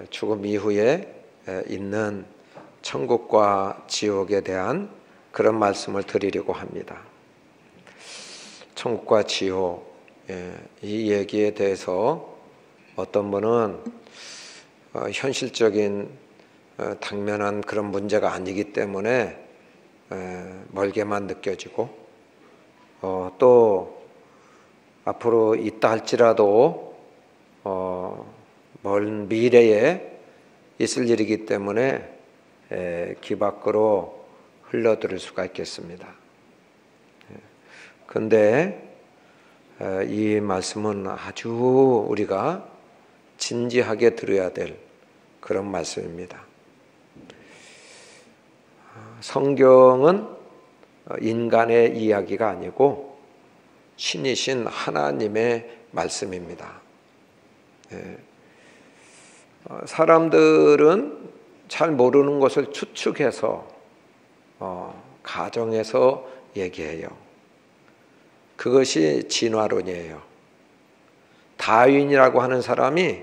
죽음 이후에 있는 천국과 지옥에 대한 그런 말씀을 드리려고 합니다. 천국과 지옥, 이 얘기에 대해서 어떤 분은 현실적인 당면한 그런 문제가 아니기 때문에 멀게만 느껴지고, 또 앞으로 있다 할지라도 먼 미래에 있을 일이기 때문에 귀 밖으로 흘러들을 수가 있겠습니다. 그런데 이 말씀은 아주 우리가 진지하게 들어야 될 그런 말씀입니다. 성경은 인간의 이야기가 아니고 신이신 하나님의 말씀입니다. 사람들은 잘 모르는 것을 추측해서 가정해서 얘기해요. 그것이 진화론이에요. 다윈이라고 하는 사람이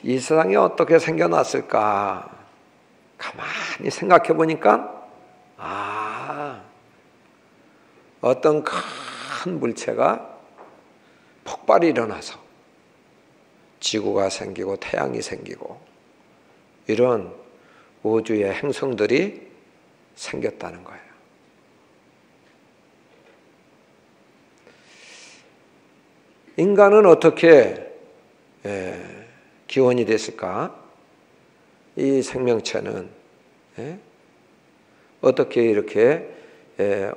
이 세상이 어떻게 생겨났을까 가만히 생각해 보니까 어떤 큰 물체가 폭발이 일어나서 지구가 생기고 태양이 생기고 이런 우주의 행성들이 생겼다는 거예요. 인간은 어떻게 기원이 됐을까? 이 생명체는 어떻게 이렇게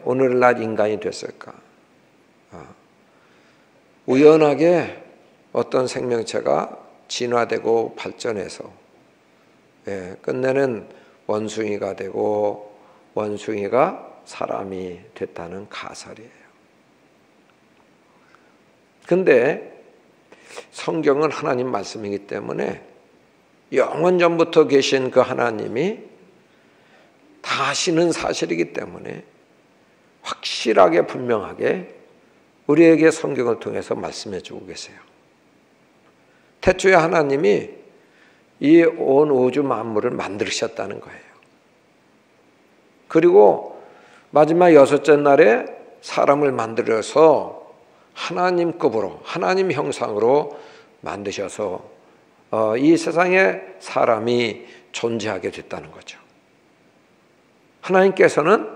오늘날 인간이 됐을까? 우연하게 어떤 생명체가 진화되고 발전해서 끝내는 원숭이가 되고 원숭이가 사람이 됐다는 가설이에요. 근데 성경은 하나님 말씀이기 때문에 영원 전부터 계신 그 하나님이 다 아시는 사실이기 때문에 확실하게 분명하게 우리에게 성경을 통해서 말씀해 주고 계세요. 태초에 하나님이 이 온 우주 만물을 만드셨다는 거예요. 그리고 마지막 6째 날에 사람을 만들어서 하나님급으로 하나님 형상으로 만드셔서 이 세상에 사람이 존재하게 됐다는 거죠. 하나님께서는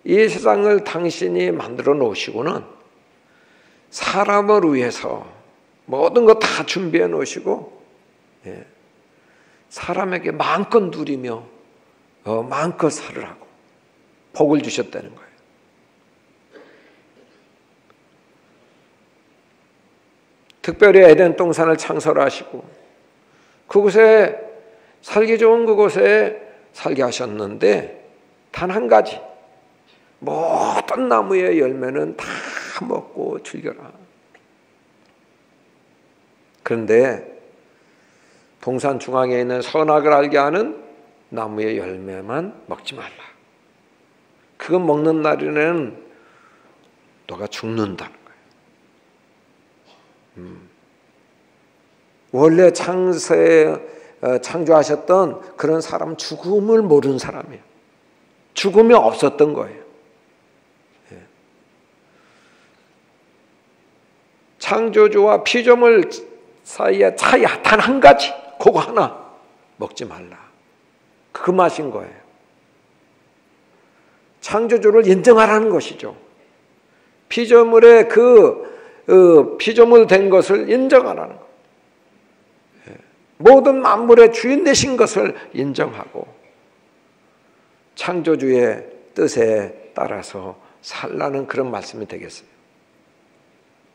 이 세상을 당신이 만들어 놓으시고는 사람을 위해서 모든 것 다 준비해 놓으시고 사람에게 마음껏 누리며 마음껏 살으라고 복을 주셨다는 거예요. 특별히 에덴 동산을 창설하시고 그곳에 살기 좋은 그곳에 살게 하셨는데 단 한 가지, 모든 나무의 열매는 다 먹고 즐겨라. 그런데 동산 중앙에 있는 선악을 알게 하는 나무의 열매만 먹지 말라. 그거 먹는 날에는 너가 죽는다는 거예요. 원래 창조하셨던 그런 사람은 죽음을 모르는 사람이에요. 죽음이 없었던 거예요. 창조주와 피조물 사이에 차이 단 한 가지, 그거 하나 먹지 말라. 그 맛인 거예요. 창조주를 인정하라는 것이죠. 피조물의 피조물 된 것을 인정하라는 것. 모든 만물의 주인 되신 것을 인정하고 창조주의 뜻에 따라서 살라는 그런 말씀이 되겠어요.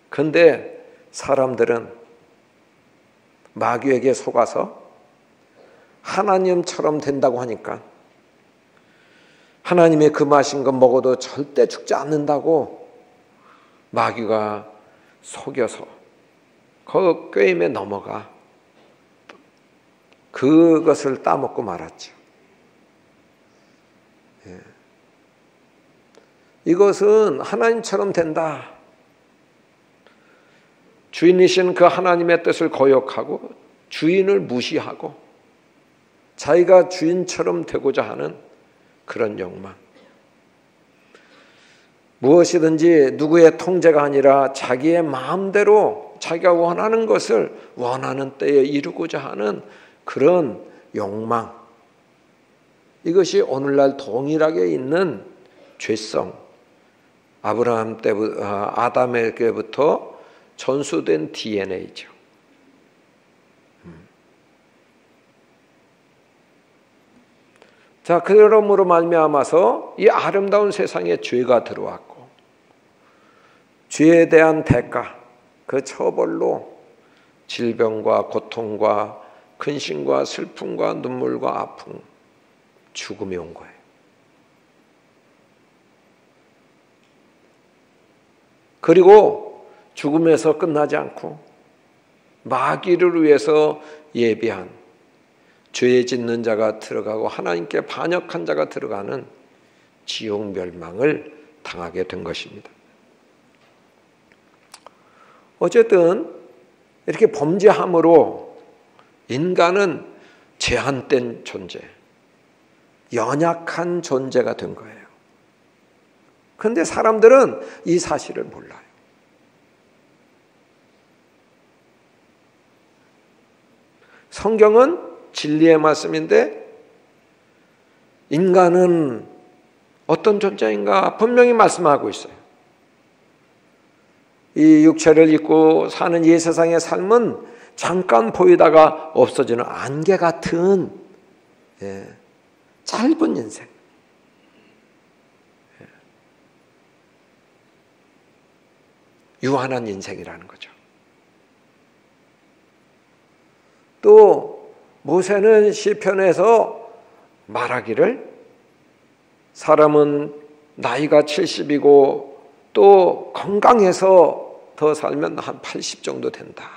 그런데 사람들은 마귀에게 속아서 하나님처럼 된다고 하니까 하나님의 금하신 것 먹어도 절대 죽지 않는다고 마귀가 속여서 그 꾀임에 넘어가 그것을 따먹고 말았죠. 이것은 하나님처럼 된다. 주인이신 그 하나님의 뜻을 거역하고 주인을 무시하고 자기가 주인처럼 되고자 하는 그런 욕망. 무엇이든지 누구의 통제가 아니라 자기의 마음대로 자기가 원하는 것을 원하는 때에 이루고자 하는 그런 욕망. 이것이 오늘날 동일하게 있는 죄성. 아브라함 때부터 아담에게부터 전수된 DNA죠. 자, 그러므로 말미암아서 이 아름다운 세상에 죄가 들어왔고 죄에 대한 대가, 그 처벌로 질병과 고통과 근심과 슬픔과 눈물과 아픔, 죽음이 온 거예요. 그리고 죽음에서 끝나지 않고 마귀를 위해서 예비한 죄 짓는 자가 들어가고 하나님께 반역한 자가 들어가는 지옥 멸망을 당하게 된 것입니다. 어쨌든 이렇게 범죄함으로 인간은 제한된 존재, 연약한 존재가 된 거예요. 그런데 사람들은 이 사실을 몰라요. 성경은 진리의 말씀인데 인간은 어떤 존재인가 분명히 말씀하고 있어요. 이 육체를 입고 사는 이 세상의 삶은 잠깐 보이다가 없어지는 안개 같은 짧은 인생. 유한한 인생이라는 거죠. 또 모세는 시편에서 말하기를 사람은 나이가 70이고 또 건강해서 더 살면 한 80 정도 된다.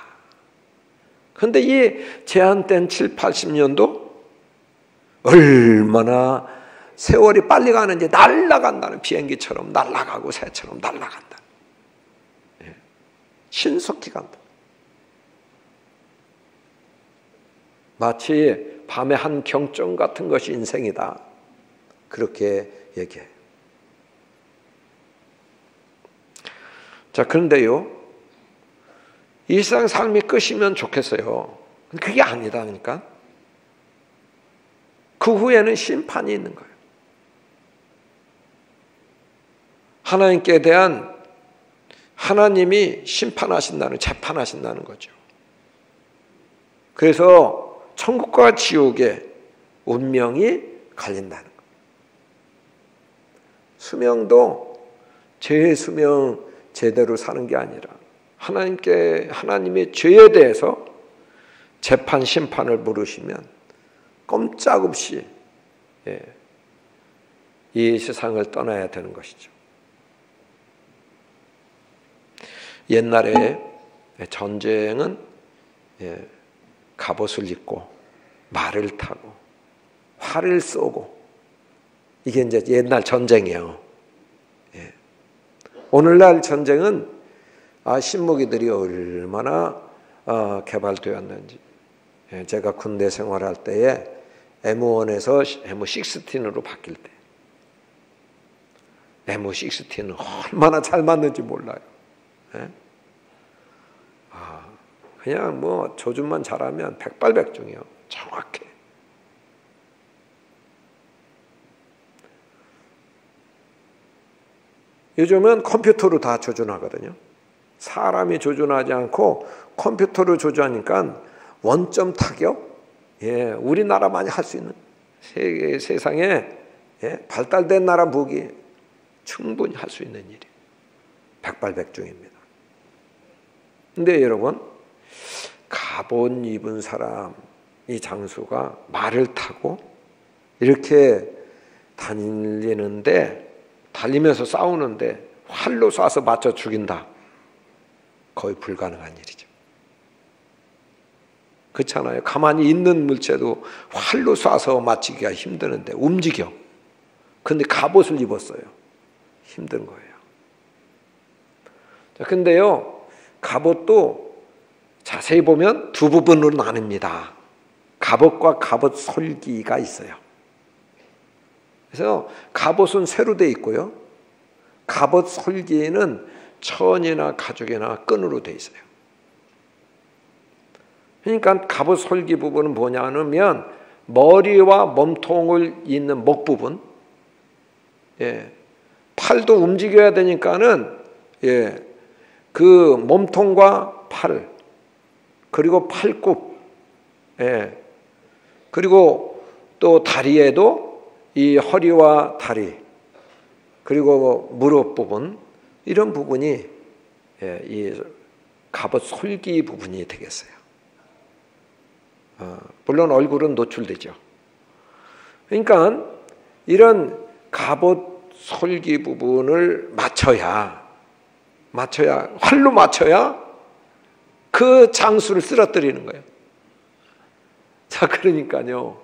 그런데 이 제한된 7, 80년도 얼마나 세월이 빨리 가는지 날아간다는 비행기처럼 날아가고 새처럼 날아간다. 신속히 간다. 마치 밤의 한 경점 같은 것이 인생이다. 그렇게 얘기해요. 자, 그런데요, 이 세상 삶이 끝이면 좋겠어요. 그게 아니다니까. 그 후에는 심판이 있는 거예요. 하나님께 대한 하나님이 심판하신다는, 재판하신다는 거죠. 그래서 천국과 지옥의 운명이 갈린다는 거예요. 수명도 죄의 수명 제대로 사는 게 아니라 하나님의 죄에 대해서 재판, 심판을 물으시면 꼼짝없이 이 세상을 떠나야 되는 것이죠. 옛날에 전쟁은 갑옷을 입고 말을 타고 활을 쏘고 이게 이제 옛날 전쟁이에요. 오늘날 전쟁은 신무기들이 얼마나 개발되었는지. 제가 군대 생활할 때에 M1에서 M16으로 바뀔 때 M16는 얼마나 잘 맞는지 몰라요. 그냥 뭐 조준만 잘하면 백발백중이요. 정확해. 요즘은 컴퓨터로 다 조준하거든요. 사람이 조준하지 않고 컴퓨터로 조준하니까 원점 타격, 우리나라만이 할 수 있는 세상에 발달된 나라 무기 충분히 할 수 있는 일이에요. 백발백중입니다. 근데 여러분, 갑옷 입은 사람, 이 장수가 말을 타고 이렇게 달리면서 싸우는데 활로 쏴서 맞춰 죽인다. 거의 불가능한 일이죠. 그렇잖아요. 가만히 있는 물체도 활로 쏴서 맞추기가 힘드는데 움직여. 그런데 갑옷을 입었어요. 힘든 거예요. 자, 근데요, 갑옷도 자세히 보면 두 부분으로 나뉩니다. 갑옷과 갑옷 솔기가 있어요. 그래서 갑옷은 쇠로 되어 있고요. 갑옷 솔기는 천이나 가죽이나 끈으로 되어 있어요. 그러니까 갑옷 솔기 부분은 뭐냐면 머리와 몸통을 잇는 목 부분, 팔도 움직여야 되니까는 그 몸통과 팔, 그리고 팔굽, 그리고 또 다리에도 이 허리와 다리, 그리고 무릎 부분, 이런 부분이 이 갑옷 솔기 부분이 되겠어요. 물론 얼굴은 노출되죠. 그러니까 이런 갑옷 솔기 부분을 맞춰야 활로 맞춰야 그 장수를 쓰러뜨리는 거예요. 자, 그러니까요.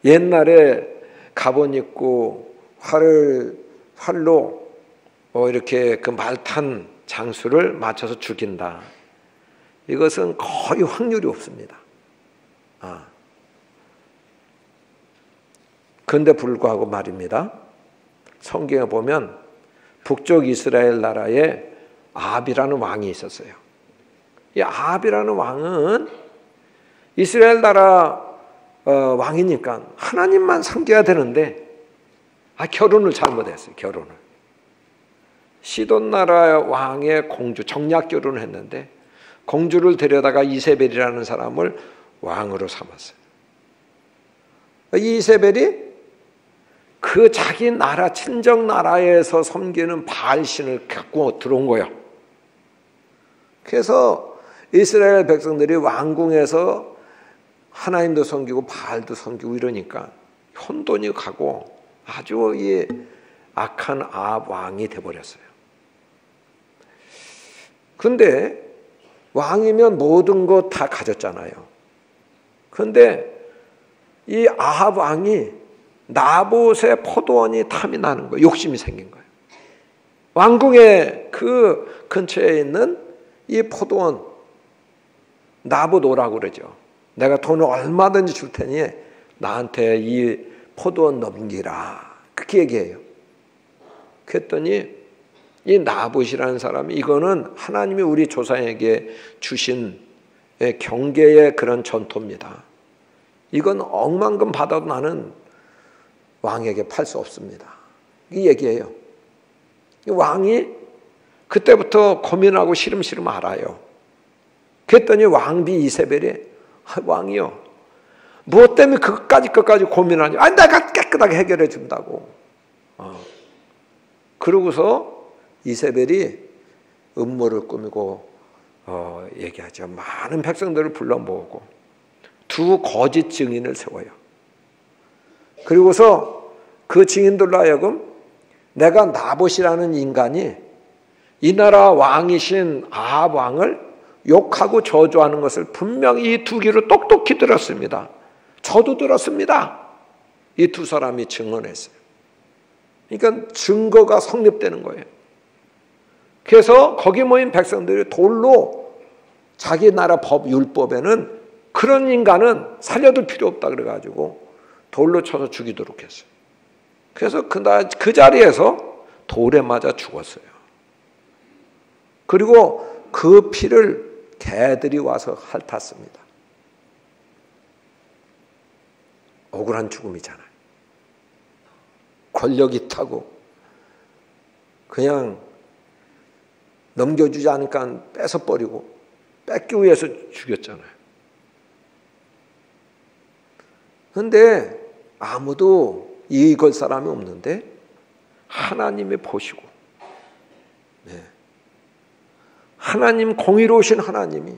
옛날에 갑옷 입고 활로 이렇게 그 말탄 장수를 맞춰서 죽인다. 이것은 거의 확률이 없습니다. 그런데 불구하고 말입니다. 성경에 보면 북쪽 이스라엘 나라에 아합이라는 왕이 있었어요. 이 아합이라는 왕은 이스라엘 나라 왕이니까 하나님만 섬겨야 되는데 결혼을 잘못했어요. 결혼을. 시돈 나라 왕의 공주 정략 결혼을 했는데 공주를 데려다가 이세벨이라는 사람을 왕으로 삼았어요. 이세벨이 그 자기 나라 친정 나라에서 섬기는 바알신을 갖고 들어온 거예요. 그래서 이스라엘 백성들이 왕궁에서 하나님도 섬기고 바알도 섬기고 이러니까 혼돈이 가고 아주 이 악한 아합 왕이 돼버렸어요. 근데 왕이면 모든 것 다 가졌잖아요. 그런데 이 아합 왕이 나봇의 포도원이 탐이 나는 거예요. 욕심이 생긴 거예요. 왕궁의 그 근처에 있는 이 포도원, 나봇 오라고 그러죠. 내가 돈을 얼마든지 줄 테니 나한테 이 포도원 넘기라. 그렇게 얘기해요. 그랬더니 이 나봇이라는 사람이 이거는 하나님이 우리 조상에게 주신 경계의 그런 전토입니다. 이건 억만금 받아도 나는 왕에게 팔 수 없습니다. 이 얘기예요. 왕이 그때부터 고민하고 시름시름 알아요. 그랬더니 왕비 이세벨이 왕이요. 무엇 때문에 끝까지 고민하냐. 내가 깨끗하게 해결해 준다고. 그러고서 이세벨이 음모를 꾸미고 얘기하죠. 많은 백성들을 불러 모으고 두 거짓 증인을 세워요. 그리고서 그 증인들로 하여금 내가 나봇이라는 인간이 이 나라 왕이신 아합 왕을 욕하고 저주하는 것을 분명히 이 두 귀로 똑똑히 들었습니다. 저도 들었습니다. 이 두 사람이 증언했어요. 그러니까 증거가 성립되는 거예요. 그래서 거기 모인 백성들이 돌로 자기 나라 법 율법에는 그런 인간은 살려둘 필요 없다 그래가지고 돌로 쳐서 죽이도록 했어요. 그래서 그 자리에서 돌에 맞아 죽었어요. 그리고 그 피를 개들이 와서 핥았습니다. 억울한 죽음이잖아요. 권력 있다고 그냥 넘겨주지 않으니까 뺏어버리고 뺏기 위해서 죽였잖아요. 그런데 아무도 이의 걸 사람이 없는데 하나님이 보시고 하나님 공의로우신 하나님이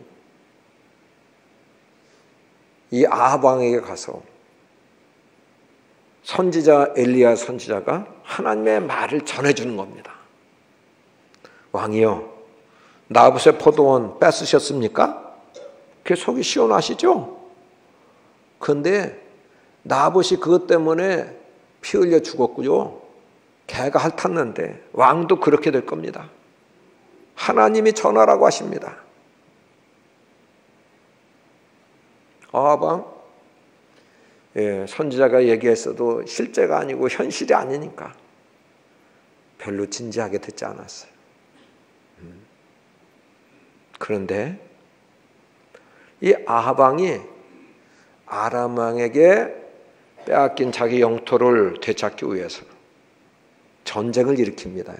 이 아합 왕에게 가서 선지자 엘리야 선지자가 하나님의 말을 전해주는 겁니다. 왕이요, 나봇의 포도원 뺏으셨습니까? 그게 속이 시원하시죠? 그런데 나봇이 그것 때문에 피 흘려 죽었고요. 개가 핥았는데 왕도 그렇게 될 겁니다. 하나님이 전하라고 하십니다. 아합 선지자가 얘기했어도 실제가 아니고 현실이 아니니까 별로 진지하게 듣지 않았어요. 그런데 이 아합 왕이 아람 왕에게 빼앗긴 자기 영토를 되찾기 위해서 전쟁을 일으킵니다.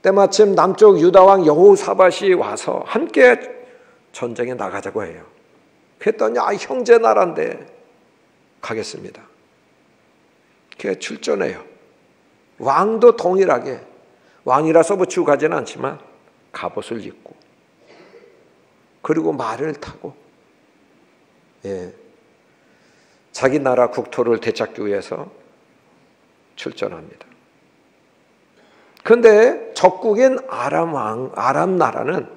때마침 남쪽 유다 왕 여호사밧이 와서 함께 전쟁에 나가자고 해요. 그랬더니 형제 나라인데 가겠습니다. 그게 출전해요. 왕도 동일하게 왕이라서 붙이고 가지는 않지만 갑옷을 입고 그리고 말을 타고 자기 나라 국토를 되찾기 위해서 출전합니다. 그런데 적국인 아람 나라는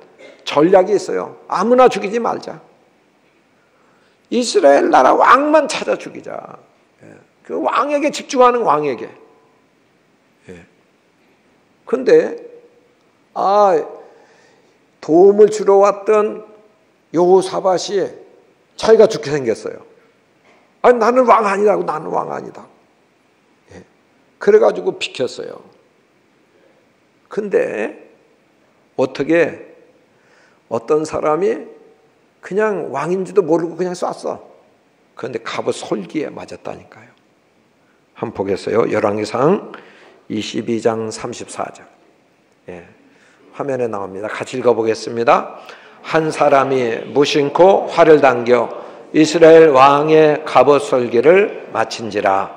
전략이 있어요. 아무나 죽이지 말자. 이스라엘 나라 왕만 찾아 죽이자. 그 왕에게 집중하는 왕에게. 그런데 도움을 주러 왔던 여호사밧이 자기가 죽게 생겼어요. 나는 왕 아니라고. 나는 왕 아니다. 그래가지고 비켰어요. 근데 어떻게 어떤 사람이 그냥 왕인지도 모르고 그냥 쐈어. 그런데 갑옷 솔기에 맞았다니까요. 한번 보겠어요. 열왕기상 22장 34절. 화면에 나옵니다. 같이 읽어보겠습니다. 한 사람이 무심코 활을 당겨 이스라엘 왕의 갑옷 솔기를 마친지라.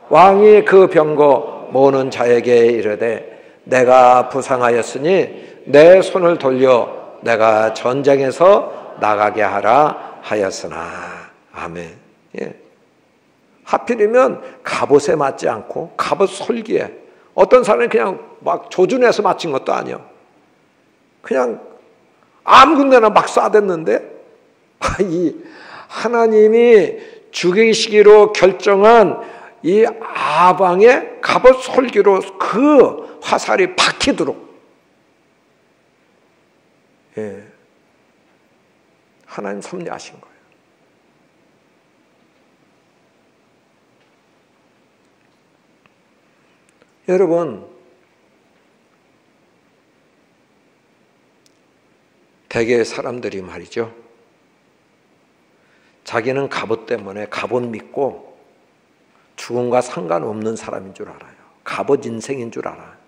왕이 그 병거 모는 자에게 이르되 내가 부상하였으니 내 손을 돌려 내가 전쟁에서 나가게 하라 하였으나. 아멘. 하필이면 갑옷에 맞지 않고 갑옷 솔기에, 어떤 사람이 그냥 막 조준해서 맞힌 것도 아니요. 그냥 아무 군데나 막 쏴댔는데 이 하나님이 죽이시기로 결정한 이 아방의 갑옷 솔기로 그 화살이 박히도록 하나님 섭리하신 거예요. 여러분, 대개 사람들이 말이죠, 자기는 갑옷 때문에 갑옷 믿고 죽음과 상관없는 사람인 줄 알아요. 갑옷 인생인 줄 알아요.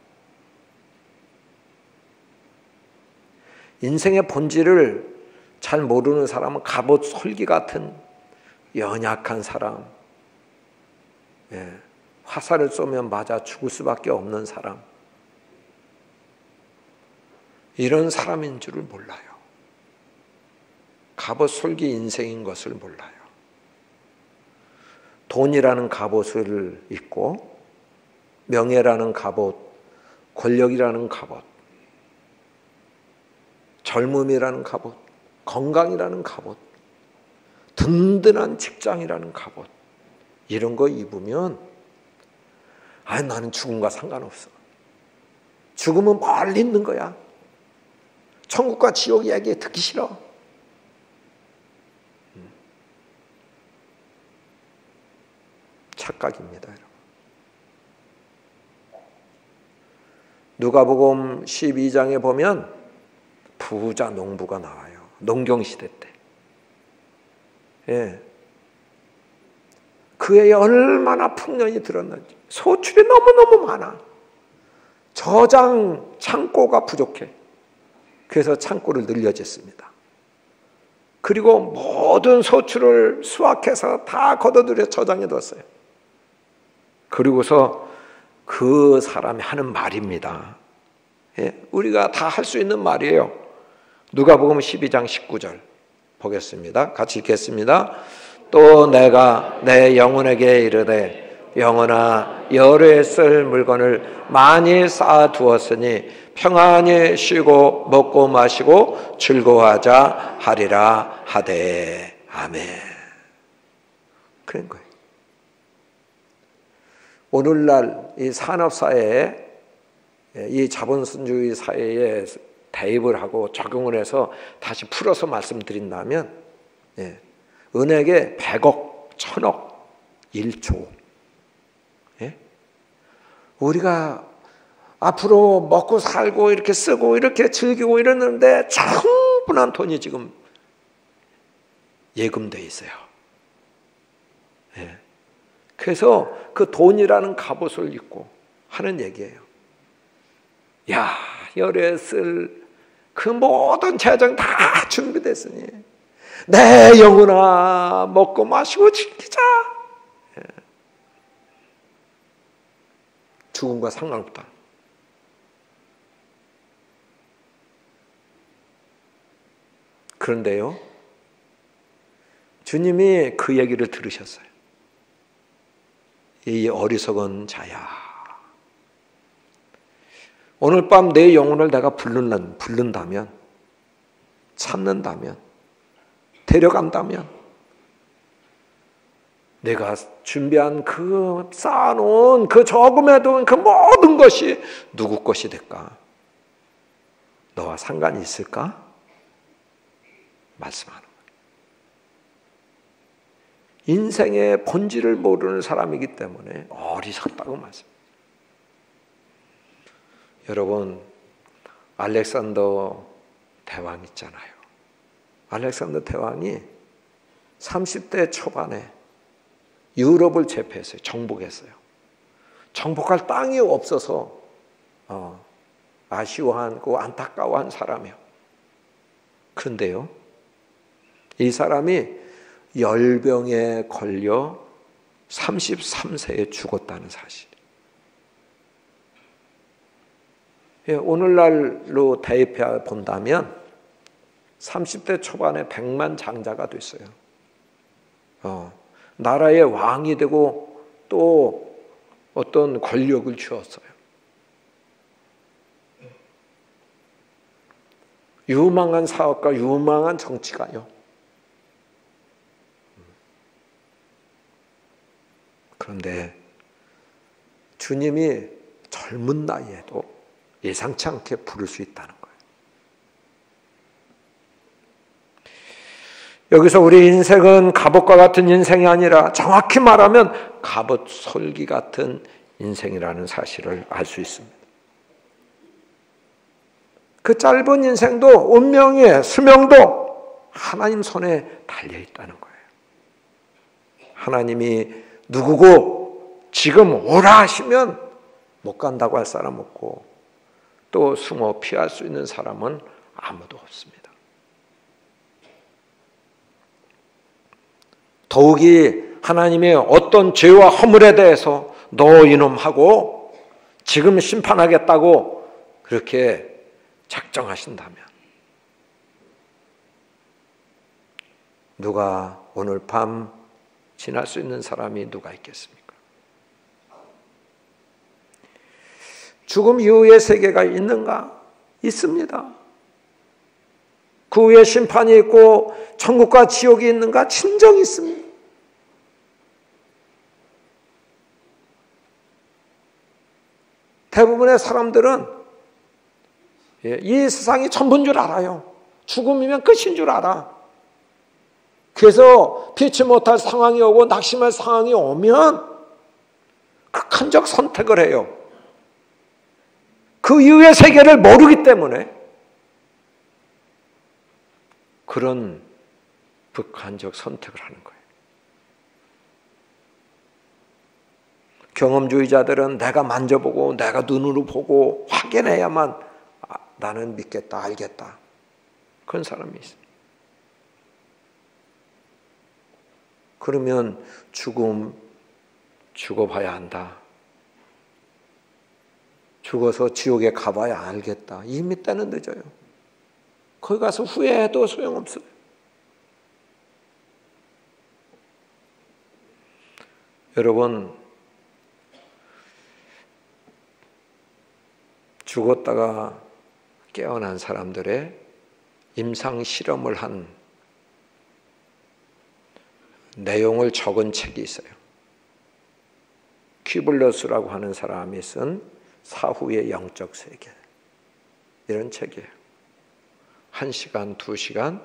인생의 본질을 잘 모르는 사람은 갑옷 솔기 같은 연약한 사람, 화살을 쏘면 맞아 죽을 수밖에 없는 사람, 이런 사람인 줄을 몰라요. 갑옷 솔기 인생인 것을 몰라요. 돈이라는 갑옷을 입고 명예라는 갑옷, 권력이라는 갑옷, 젊음이라는 갑옷, 건강이라는 갑옷, 든든한 직장이라는 갑옷, 이런 거 입으면 나는 죽음과 상관없어. 죽음은 멀리 있는 거야. 천국과 지옥 이야기 듣기 싫어. 착각입니다, 여러분. 누가복음 12장에 보면 부자 농부가 나와요. 농경시대 때. 그에 얼마나 풍년이 들었는지. 소출이 너무너무 많아. 저장 창고가 부족해. 그래서 창고를 늘려졌습니다. 그리고 모든 소출을 수확해서 다 걷어들여 저장해 뒀어요. 그리고서 그 사람이 하는 말입니다. 우리가 다 할 수 있는 말이에요. 누가복음 12장 19절 보겠습니다. 같이 읽겠습니다. 또 내가 내 영혼에게 이르되 영혼아 여러에 쓸 물건을 많이 쌓아두었으니 평안히 쉬고 먹고 마시고 즐거워하자 하리라 하되. 아멘. 그런 거예요. 오늘날 이 산업사회에, 이 자본주의 사회에 대입을 하고 적용을 해서 다시 풀어서 말씀드린다면, 은행에 100억, 1000억, 1조. 우리가 앞으로 먹고 살고 이렇게 쓰고 이렇게 즐기고 이러는데 충분한 돈이 지금 예금돼 있어요. 그래서 그 돈이라는 갑옷을 입고 하는 얘기예요. 야, 열에 쓸 그 모든 재정 다 준비됐으니 내 영혼아 먹고 마시고 즐기자. 죽음과 상관없다. 그런데요, 주님이 그 얘기를 들으셨어요. 이 어리석은 자야, 오늘 밤 내 영혼을 내가 부른다면, 찾는다면, 데려간다면 내가 준비한 그 쌓아놓은 그 저금해 둔 그 모든 것이 누구 것이 될까? 너와 상관이 있을까? 말씀하는 거예요. 인생의 본질을 모르는 사람이기 때문에 어리석다고 말씀. 여러분, 알렉산더 대왕 있잖아요. 알렉산더 대왕이 30대 초반에 유럽을 제패했어요. 정복했어요. 정복할 땅이 없어서 아쉬워하고 안타까워한 사람이에요. 그런데요, 이 사람이 열병에 걸려 33세에 죽었다는 사실. 오늘날로 대입해 본다면 30대 초반에 100만 장자가 됐어요. 나라의 왕이 되고 또 어떤 권력을 주었어요. 유망한 사업가, 유망한 정치가요. 그런데 주님이 젊은 나이에도 예상치 않게 부를 수 있다는 거예요. 여기서 우리 인생은 갑옷과 같은 인생이 아니라 정확히 말하면 갑옷 솔기 같은 인생이라는 사실을 알 수 있습니다. 그 짧은 인생도 운명의 수명도 하나님 손에 달려 있다는 거예요. 하나님이 누구고 지금 오라 하시면 못 간다고 할 사람 없고 또 숨어 피할 수 있는 사람은 아무도 없습니다. 더욱이 하나님의 어떤 죄와 허물에 대해서 너 이놈 하고 지금 심판하겠다고 그렇게 작정하신다면 누가 오늘 밤 지날 수 있는 사람이 누가 있겠습니까? 죽음 이후의 세계가 있는가? 있습니다. 그 후에 심판이 있고 천국과 지옥이 있는가? 진정이 있습니다. 대부분의 사람들은 이 세상이 전부인 줄 알아요. 죽음이면 끝인 줄 알아. 그래서 피치 못할 상황이 오고 낙심할 상황이 오면 극한적 선택을 해요. 그 이후의 세계를 모르기 때문에 그런 극한적 선택을 하는 거예요. 경험주의자들은 내가 만져보고 내가 눈으로 보고 확인해야만 나는 믿겠다, 알겠다. 그런 사람이 있습니다. 그러면 죽어봐야 한다. 죽어서 지옥에 가봐야 알겠다. 이미 때는 늦어요. 거기 가서 후회해도 소용없어요. 여러분, 죽었다가 깨어난 사람들의 임상 실험을 한 내용을 적은 책이 있어요. 퀴블러스라고 하는 사람이 쓴 사후의 영적 세계, 이런 책이에요. 1시간, 2시간,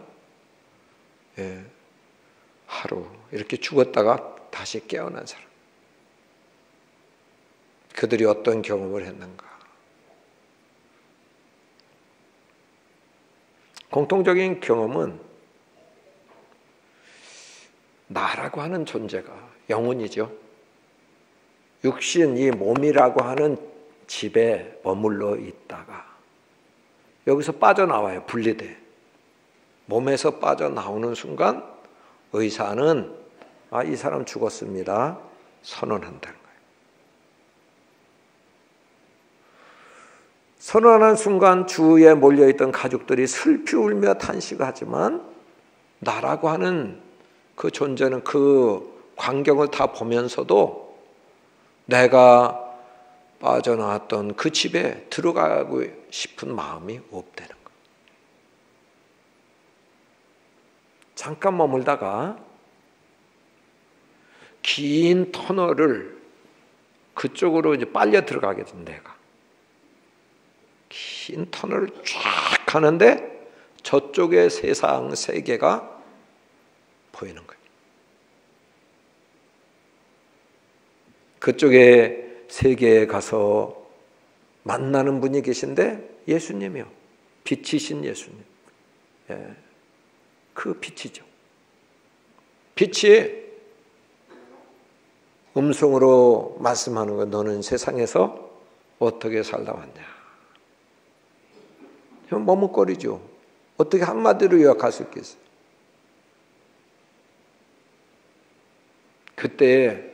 하루 이렇게 죽었다가 다시 깨어난 사람. 그들이 어떤 경험을 했는가? 공통적인 경험은 나라고 하는 존재가 영혼이죠. 육신, 이 몸이라고 하는 집에 머물러 있다가 여기서 빠져나와요. 분리돼. 몸에서 빠져나오는 순간 의사는 이 사람 죽었습니다. 선언한다는 거예요. 선언하는 순간 주위에 몰려있던 가족들이 슬피 울며 탄식하지만 나라고 하는 그 존재는 그 광경을 다 보면서도 내가 빠져나왔던 그 집에 들어가고 싶은 마음이 없다는 거예요. 잠깐 머물다가 긴 터널을 그쪽으로 이제 빨려 들어가게 된 내가 긴 터널을 쫙 가는데 저쪽에 세상 세계가 보이는 거예요. 그쪽에 세계에 가서 만나는 분이 계신데 예수님이요. 빛이신 예수님. 그 빛이죠. 빛이 음성으로 말씀하는 거, 너는 세상에서 어떻게 살다 왔냐. 머뭇거리죠. 어떻게 한마디로 요약할 수 있겠어요? 그때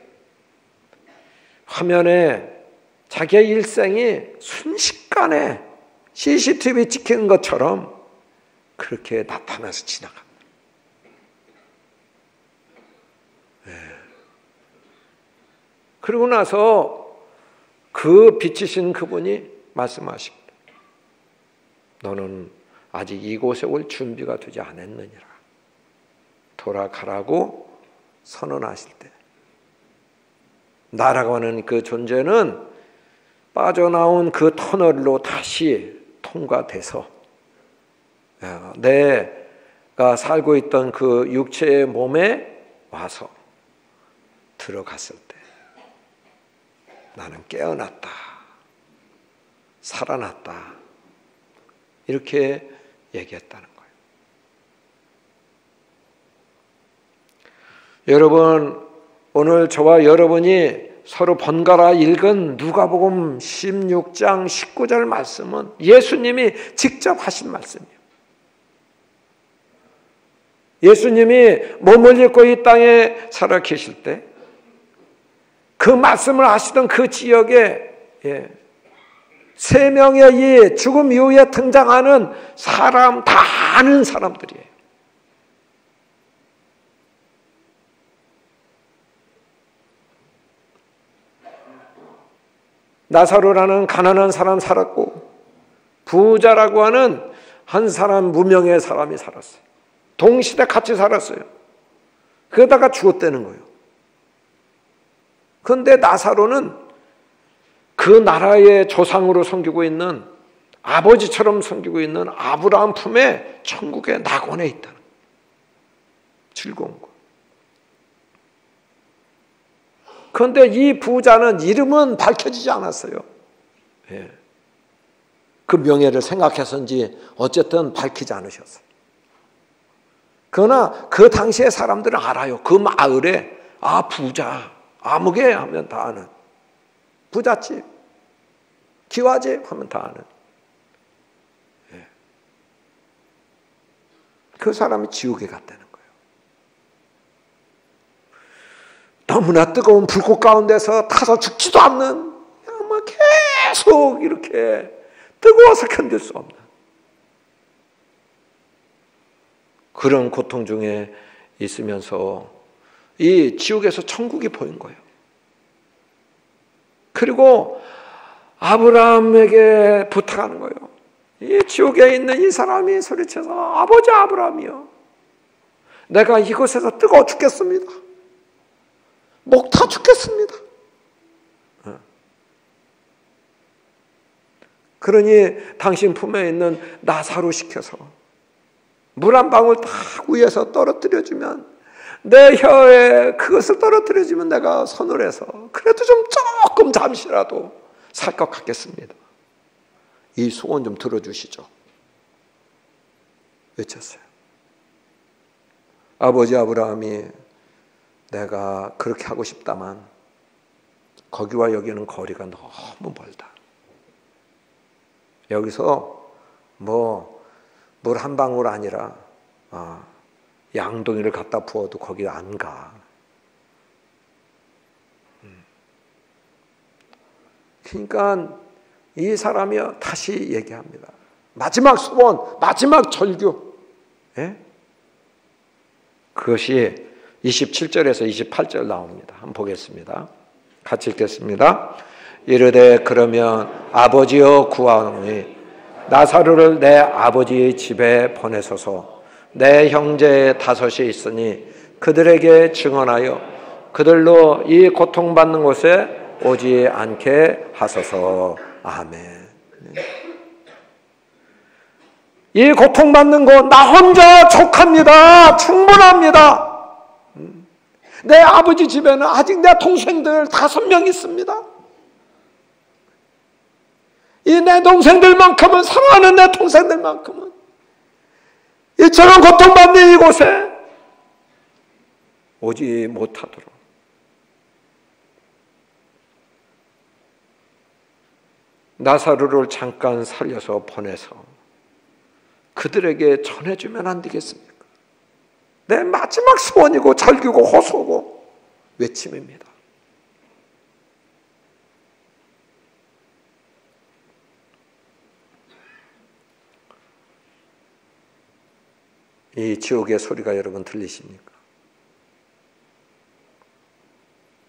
화면에 자기의 일생이 순식간에 CCTV 찍히는 것처럼 그렇게 나타나서 지나갑니다. 그러고 나서 그 빛이신 그분이 말씀하십니다. 너는 아직 이곳에 올 준비가 되지 않았느니라. 돌아가라고 선언하실 때 나라고 하는 그 존재는 빠져나온 그 터널로 다시 통과돼서 내가 살고 있던 그 육체의 몸에 와서 들어갔을 때 나는 깨어났다, 살아났다 이렇게 얘기했다는 거예요. 여러분, 오늘 저와 여러분이 서로 번갈아 읽은 누가복음 16장 19절 말씀은 예수님이 직접 하신 말씀이에요. 예수님이 몸을 입고 이 땅에 살아 계실 때 그 말씀을 하시던 그 지역에 세 명의 이 죽음 이후에 등장하는 사람 다 아는 사람들이에요. 나사로라는 가난한 사람 살았고 부자라고 하는 한 사람 무명의 사람이 살았어요. 동시대 같이 살았어요. 그러다가 죽었다는 거예요. 그런데 나사로는 그 나라의 조상으로 섬기고 있는 아버지처럼 섬기고 있는 아브라함 품에 천국의 낙원에 있다는 즐거운 거. 그런데 이 부자는 이름은 밝혀지지 않았어요. 그 명예를 생각해서인지 어쨌든 밝히지 않으셨어요. 그러나 그 당시의 사람들은 알아요. 그 마을에 부자 아무개 하면 다 아는 부잣집 기와집 하면 다 아는 그 사람이 지옥에 갔다는 거예요. 너무나 뜨거운 불꽃 가운데서 타서 죽지도 않는 막 계속 이렇게 뜨거워서 견딜 수 없는 그런 고통 중에 있으면서 이 지옥에서 천국이 보인 거예요. 그리고 아브라함에게 부탁하는 거예요. 이 지옥에 있는 이 사람이 소리쳐서 아버지 아브라함이요, 내가 이곳에서 뜨거워 죽겠습니다. 목 타 죽겠습니다. 그러니 당신 품에 있는 나사로 시켜서 물 한 방울 딱 위에서 떨어뜨려주면, 내 혀에 그것을 떨어뜨려주면 내가 서늘해서 그래도 좀 조금 잠시라도 살 것 같겠습니다. 이 소원 좀 들어주시죠. 외쳤어요. 아버지 아브라함이 내가 그렇게 하고 싶다만 거기와 여기는 거리가 너무 멀다. 여기서 뭐 물 한 방울 아니라 양동이를 갖다 부어도 거기 안 가. 그러니까 이 사람이요 다시 얘기합니다. 마지막 소원, 마지막 절규. 예? 그것이 27절에서 28절 나옵니다. 한번 보겠습니다. 같이 읽겠습니다. 이르되 그러면 아버지여 구하오니 나사로를 내 아버지의 집에 보내소서. 내 형제 5이 있으니 그들에게 증언하여 그들로 이 고통받는 곳에 오지 않게 하소서. 아멘. 이 고통받는 것 나 혼자 족합니다. 충분합니다. 내 아버지 집에는 아직 내 동생들 5명 있습니다. 이 내 동생들만큼은, 사랑하는 내 동생들만큼은 이처럼 고통받는 이곳에 오지 못하도록 나사로를 잠깐 살려서 보내서 그들에게 전해주면 안 되겠습니까? 내 마지막 소원이고 절규고 호소고 외침입니다. 이 지옥의 소리가 여러분 들리십니까?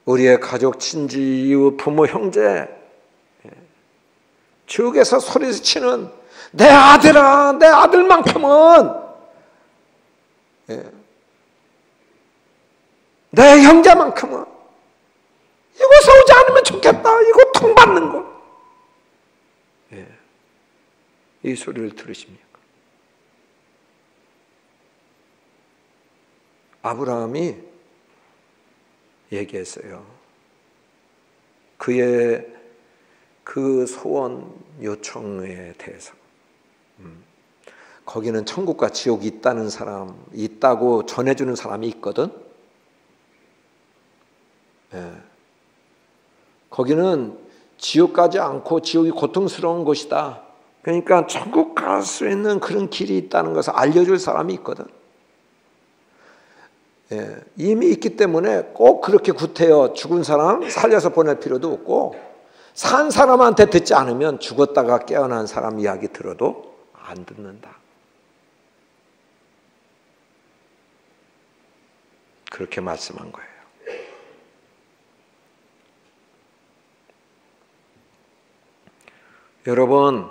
우리의 가족, 친지, 이웃, 부모, 형제, 지옥에서 소리치는 내 아들아, 내 아들만큼은, 내 형제만큼은 이곳에 오지 않으면 좋겠다. 이곳 통받는 것. 이 소리를 들으십니까? 아브라함이 얘기했어요. 그의 그 소원 요청에 대해서. 거기는 천국과 지옥이 있다는 사람, 있다고 전해주는 사람이 있거든. 거기는 지옥 가지 않고 지옥이 고통스러운 곳이다. 그러니까 천국 갈 수 있는 그런 길이 있다는 것을 알려줄 사람이 있거든. 이미 있기 때문에 꼭 그렇게 구태여 죽은 사람 살려서 보낼 필요도 없고, 산 사람한테 듣지 않으면 죽었다가 깨어난 사람 이야기 들어도 안 듣는다. 그렇게 말씀한 거예요. 여러분,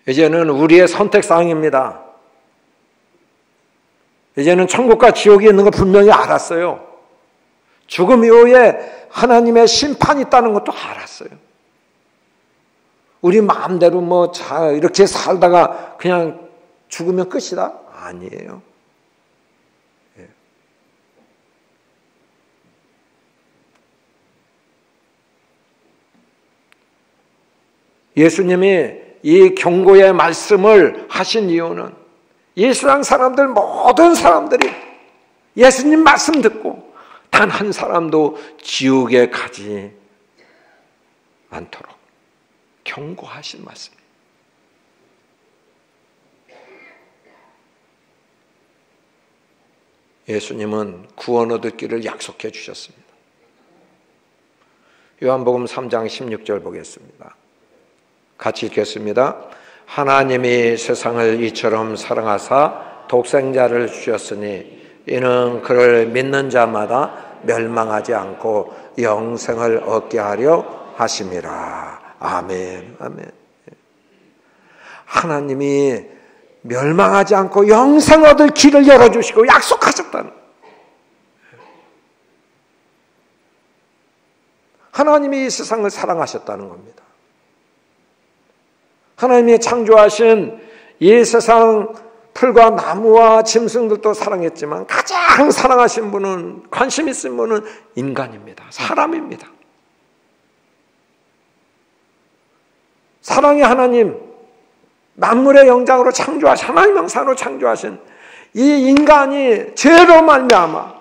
이제는 우리의 선택사항입니다. 이제는 천국과 지옥이 있는 걸 분명히 알았어요. 죽음 이후에 하나님의 심판이 있다는 것도 알았어요. 우리 마음대로 이렇게 살다가 그냥 죽으면 끝이다? 아니에요. 예수님이 이 경고의 말씀을 하신 이유는 이 세상 사람들, 모든 사람들이 예수님 말씀 듣고 단 한 사람도 지옥에 가지 않도록 경고하신 말씀이에요. 예수님은 구원 얻을 길을 약속해 주셨습니다. 요한복음 3장 16절 보겠습니다. 같이 읽겠습니다. 하나님이 세상을 이처럼 사랑하사 독생자를 주셨으니 이는 그를 믿는 자마다 멸망하지 않고 영생을 얻게 하려 하심이라. 아멘. 아멘. 하나님이 멸망하지 않고 영생 얻을 길을 열어주시고 약속하셨다는, 하나님이 이 세상을 사랑하셨다는 겁니다. 하나님이 창조하신 이 세상 풀과 나무와 짐승들도 사랑했지만 가장 사랑하신 분은, 관심 있은 분은 인간입니다. 사람입니다. 사랑의 하나님, 만물의 영장으로 창조하신, 하나님 형상으로 창조하신 이 인간이 죄로 말미암아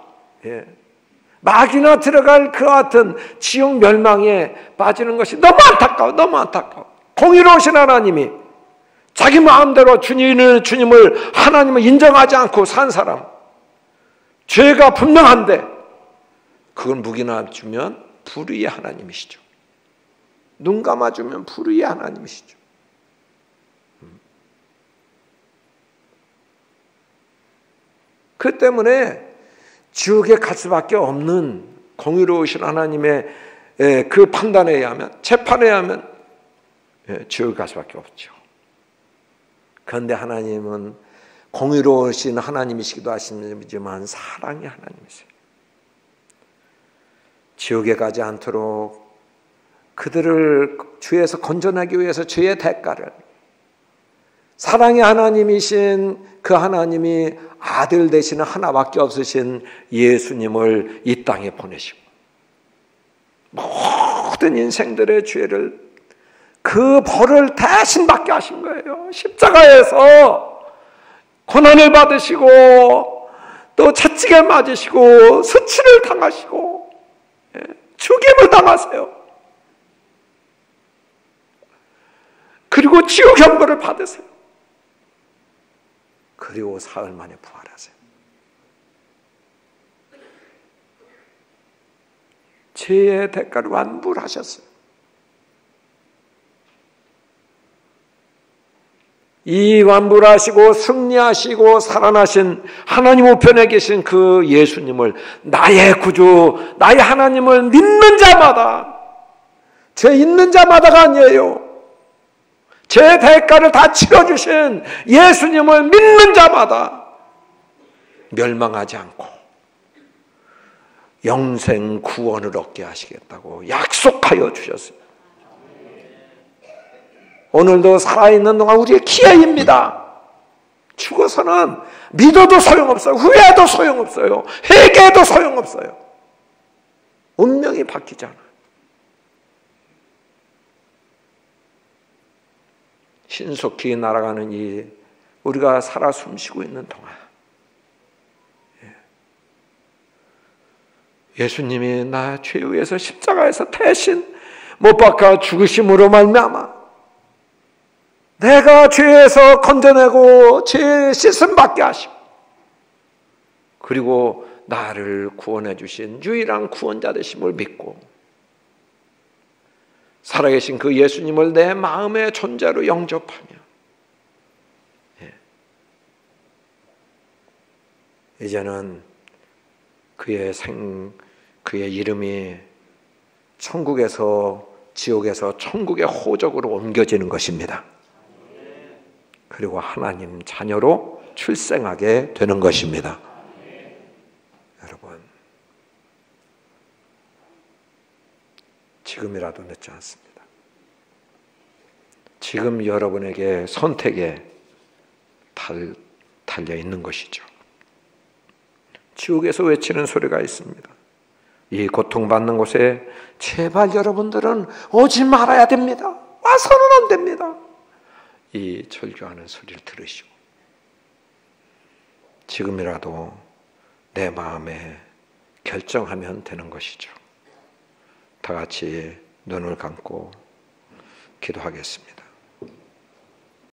막이나 들어갈 그와 같은 지옥 멸망에 빠지는 것이 너무 안타까워, 너무 안타까워. 공의로우신 하나님이 자기 마음대로 주님을 하나님을 인정하지 않고 산 사람, 죄가 분명한데 그걸 묵인해 주면 불의의 하나님이시죠. 눈 감아주면 불의의 하나님이시죠. 그 때문에 지옥에 갈 수밖에 없는 공의로우신 하나님의 그 판단에 의하면, 재판에 의하면 지옥에 갈 수밖에 없죠. 그런데 하나님은 공의로우신 하나님이시기도 하시지만 사랑의 하나님이세요. 지옥에 가지 않도록 그들을 죄에서 건져내기 위해서 죄의 대가를, 사랑의 하나님이신 그 하나님이 아들 되시는 하나밖에 없으신 예수님을 이 땅에 보내시고 모든 인생들의 죄를, 그 벌을 대신 받게 하신 거예요. 십자가에서 고난을 받으시고 또 채찍에 맞으시고 수치를 당하시고 죽임을 당하세요. 그리고 지옥 형벌을 받으세요. 그리고 사흘 만에 부활하세요. 죄의 대가를 완불하셨어요. 이 완불하시고 승리하시고 살아나신 하나님 우편에 계신 그 예수님을, 나의 구주, 나의 하나님을 믿는 자마다, 죄 있는 자마다가 아니에요. 제 대가를 다 치러주신 예수님을 믿는 자마다 멸망하지 않고 영생 구원을 얻게 하시겠다고 약속하여 주셨습니다. 오늘도 살아있는 동안 우리의 기회입니다. 죽어서는 믿어도 소용없어요. 후회해도 소용없어요. 회개해도 소용없어요. 운명이 바뀌잖아요. 신속히 날아가는 이 우리가 살아 숨쉬고 있는 동안 예수님이 나 죄에 의해서 십자가에서 대신 못 박아 죽으심으로 말미암아 내가 죄에서 건져내고 죄의 씻음 받게 하시고, 그리고 나를 구원해 주신 유일한 구원자 되심을 믿고 살아계신 그 예수님을 내 마음의 존재로 영접하며 이제는 그의 이름이 천국에서 지옥에서 천국의 호적으로 옮겨지는 것입니다. 그리고 하나님 자녀로 출생하게 되는 것입니다. 여러분, 지금이라도 늦지 않습니다. 지금 여러분에게 선택에 달려 있는 것이죠. 지옥에서 외치는 소리가 있습니다. 이 고통받는 곳에 제발 여러분들은 오지 말아야 됩니다. 와서는 안 됩니다. 이 절규하는 소리를 들으시고 지금이라도 내 마음에 결정하면 되는 것이죠. 다 같이 눈을 감고 기도하겠습니다.